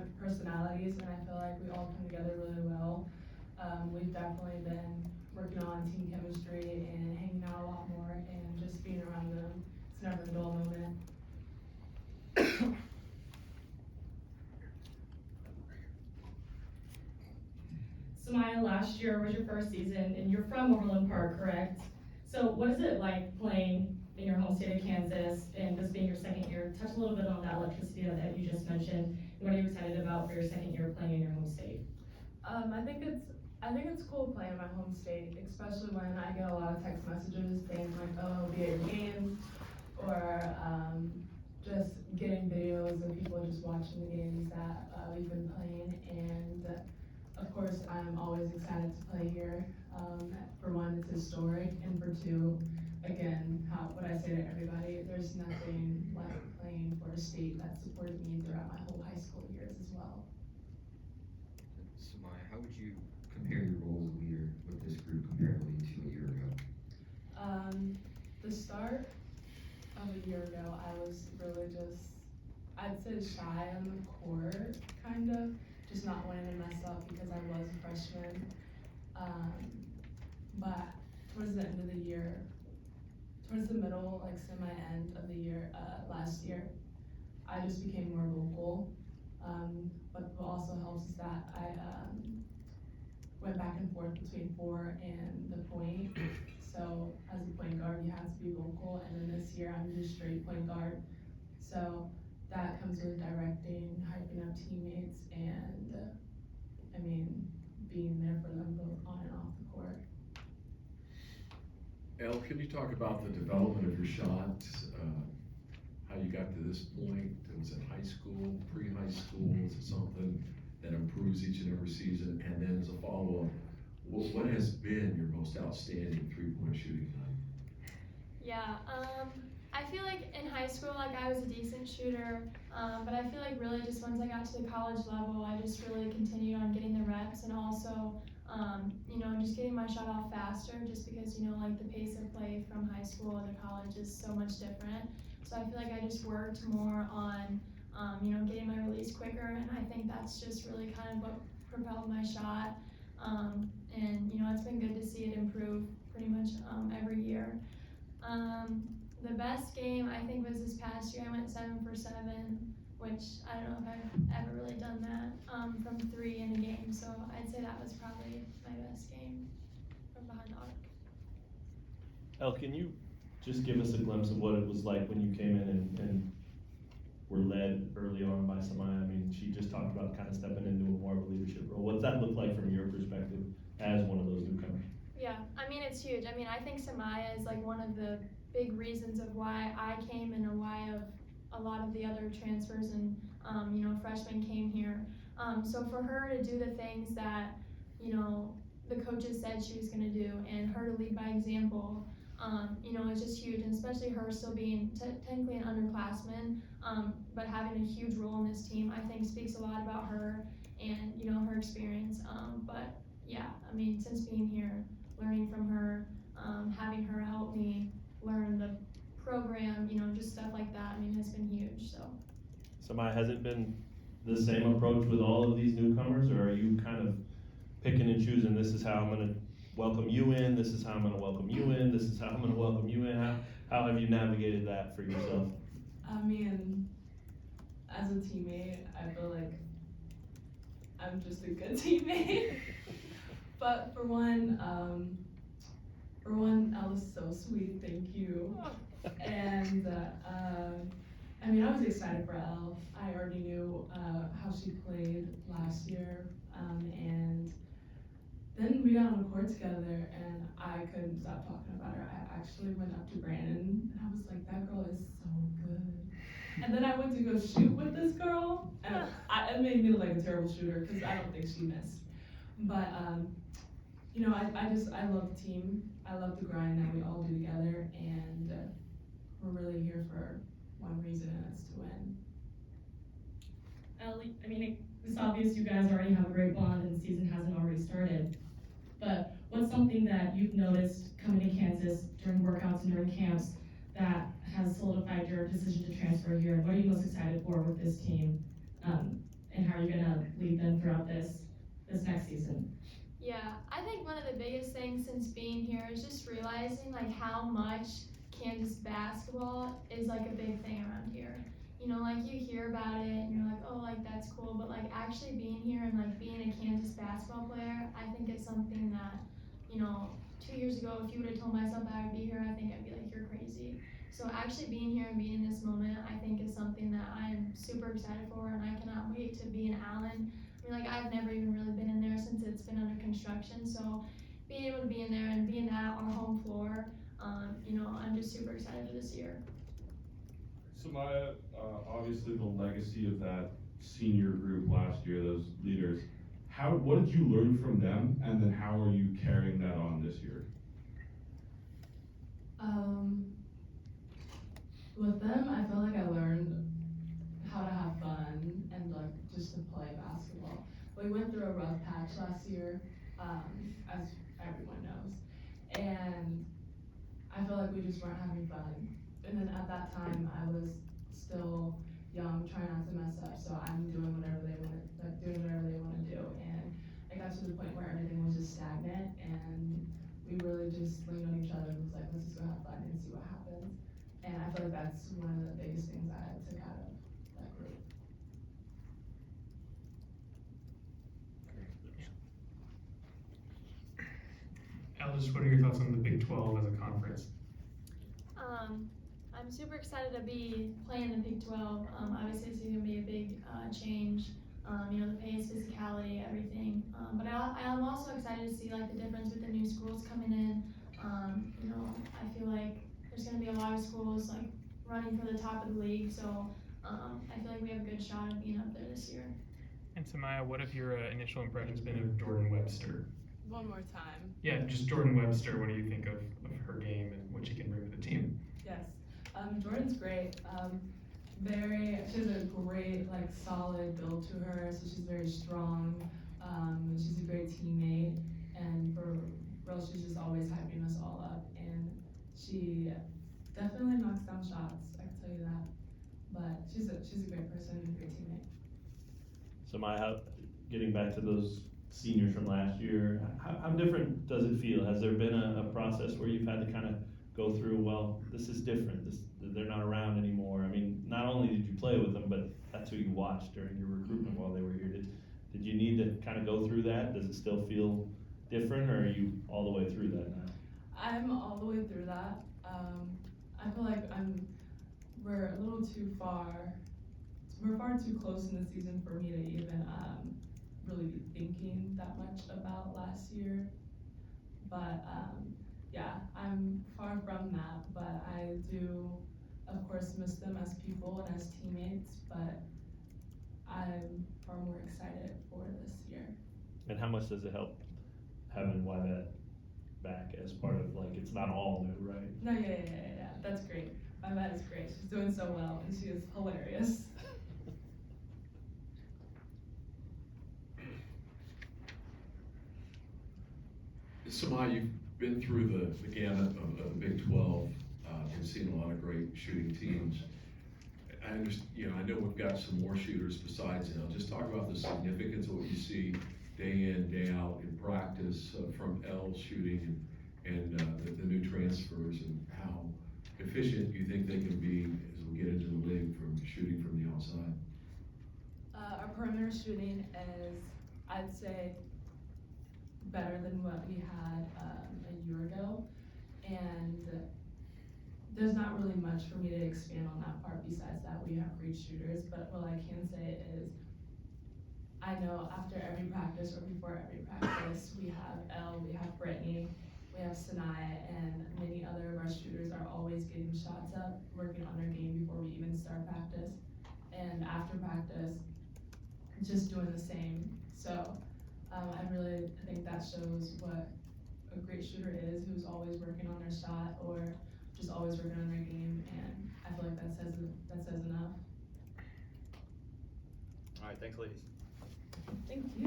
different personalities, and I feel like we all come together really well. We've definitely been working on team chemistry and hanging out a lot more and just being around them. It's never a dull moment. Samaya, last year was your first season, and you're from Overland Park, correct? So what is it like playing in your home state of Kansas, and this being your second year? Touch a little bit on that electricity that you just mentioned. What are you excited about for your second year playing in your home state? I think it's cool playing in my home state, especially when I get a lot of text messages saying like, oh, be at your games, or just getting videos of people just watching the games that we've been playing. And of course, I'm always excited to play here. For one, it's historic, and for two, again, what I say to everybody, there's nothing like playing for a state that supported me throughout my whole high school years as well. Samaya, how would you compare your role as a leader with this group comparatively to a year ago? The start of a year ago, I was really I'd say shy on the court, kind of, just not wanting to mess up because I was a freshman. But towards the end of the year, towards the middle, like semi-end of the year, last year, I just became more vocal. But what also helps is that I went back and forth between 4 and the point. So as a point guard, you have to be vocal, and then this year I'm just straight point guard. So that comes with directing, hyping up teammates, and being there for them both on and off the court. Elle, can you talk about the development of your shot? How you got to this point? Was it high school, pre-high school? Is it something that improves each and every season? And then as a follow-up, what has been your most outstanding three-point shooting night? Yeah, I feel like in high school, like I was a decent shooter, but I feel like really just once I got to the college level, I just really continued on getting the reps, and also, just getting my shot off faster, just because, like the pace of play from high school to college is so much different. So I feel like I just worked more on, getting my release quicker, and I think that's just really kind of what propelled my shot. It's been good to see it improve pretty much every year. The best game I think was this past year. I went 7 for 7, which I don't know if I've ever really done that from 3 in a game. So I'd say that was probably my best game from behind the arc. Elle, can you just give us a glimpse of what it was like when you came in and were led early on by Samaya? I mean, she just talked about kind of stepping into a more of a leadership role. What's that look like from your perspective as one of those newcomers? Yeah, it's huge. I think Samaya is like one of the big reasons of why I came and why of a lot of the other transfers and freshmen came here. So for her to do the things that the coaches said she was going to do, and her to lead by example, it's just huge. And especially her still being technically an underclassman, but having a huge role in this team, I think speaks a lot about her and her experience. But yeah, since being here, learning from her, having her help me learn the program, just stuff like that, has been huge. So Samaya, has it been the same approach with all of these newcomers, or are you kind of picking and choosing, this is how I'm going to welcome you in, this is how I'm going to welcome you in, this is how I'm going to welcome you in? How have you navigated that for yourself? As a teammate, I feel like I'm just a good teammate. But for one, Elle is so sweet, thank you. And I was excited for Elle. I already knew how she played last year, and then we got on the court together, and I couldn't stop talking about her. I actually went up to Brandon, and I was like, that girl is so good. And then I went to go shoot with this girl, and it made me look like a terrible shooter, because I don't think she missed. But, I love the team. I love the grind that we all do together, and we're really here for one reason, and it's to win. Elle, it's obvious you guys already have a great bond and the season hasn't already started. But what's something that you've noticed coming to Kansas during workouts and during camps that has solidified your decision to transfer here? What are you most excited for with this team? And how are you going biggest thing since being here is just realizing like how much Kansas basketball is like a big thing around here. You know, like you hear about it and you're like, oh, like that's cool, but like actually being here and like being a Kansas basketball player, I think it's something that, you know, 2 years ago, if you would have told myself that I would be here, I think I'd be like, you're crazy. So actually being here and being in this moment, I think is something that I'm super excited for, and I cannot wait to be in Allen. I mean, like I've never even really been in there since it's been under construction, so being able to be in there and being at our home floor, you know, I'm just super excited for this year. Samaya, obviously the legacy of that senior group last year, those leaders, what did you learn from them, and then how are you carrying that on this year? With them, I feel like I learned how to have fun and like just to play basketball. We went through a rough patch last year, as everyone knows, and I feel like we just weren't having fun. And then at that time, I was still young, trying not to mess up, so I'm doing whatever they want to do. And I got to the point where everything was just stagnant, and we really just leaned on each other and was like, let's just go have fun and see what happens. And I feel like that's one of the biggest things I took out of that group. Alice, what are your thoughts on the Big 12 as a conference? I'm super excited to be playing the Big 12. Obviously it's gonna be a big change. You know, the pace, physicality, everything. But I'm also excited to see like the difference with the new schools coming in. You know, I feel like there's gonna be a lot of schools like running for the top of the league, so I feel like we have a good shot at being up there this year. And Samaya, what have your initial impressions been of Jordan Webster? One more time. Yeah, just Jordan Webster, what do you think of her game and what she can bring to the team? Yes, Jordan's great. She has a great, like, solid build to her, so she's very strong. She's a great teammate, and for real, she's just always hyping us all up. And she definitely knocks down shots, I can tell you that. But she's a great person and a great teammate. So getting back to those seniors from last year, how different does it feel? Has there been a process where you've had to kind of go through, well, this is different, they're not around anymore? I mean, not only did you play with them, but that's who you watched during your recruitment while they were here. Did you need to kind of go through that? Does it still feel different, or are you all the way through that now? I'm all the way through that. I feel like we're a little too far. We're far too close in the season for me to even really be thinking that much about last year. But yeah, I'm far from that. But I do, of course, miss them as people and as teammates. But I'm far more excited for this year. And how much does it help having Wybett back as part of, like, it's not all new, right? No, yeah. That's great. Wybett is great. She's doing so well, and she is hilarious. Samaya, you've been through the gamut of the Big 12, and seen a lot of great shooting teams. I understand, I know we've got some more shooters besides Elle. Just talk about the significance of what you see day in, day out in practice from Elle shooting and the new transfers, and how efficient you think they can be as we get into the league from shooting from the outside. Our perimeter shooting is, I'd say, better than what we had a year ago, and there's not really much for me to expand on that part besides that we have great shooters. But what I can say is I know after every practice or before every practice, we have Elle, we have Brittany, we have Sanaya, and many other of our shooters are always getting shots up, working on their game before we even start practice, and after practice just doing the same. So I really think that shows what a great shooter is, who's always working on their shot or just always working on their game, and I feel like that says enough. All right, thanks, ladies. Thank you.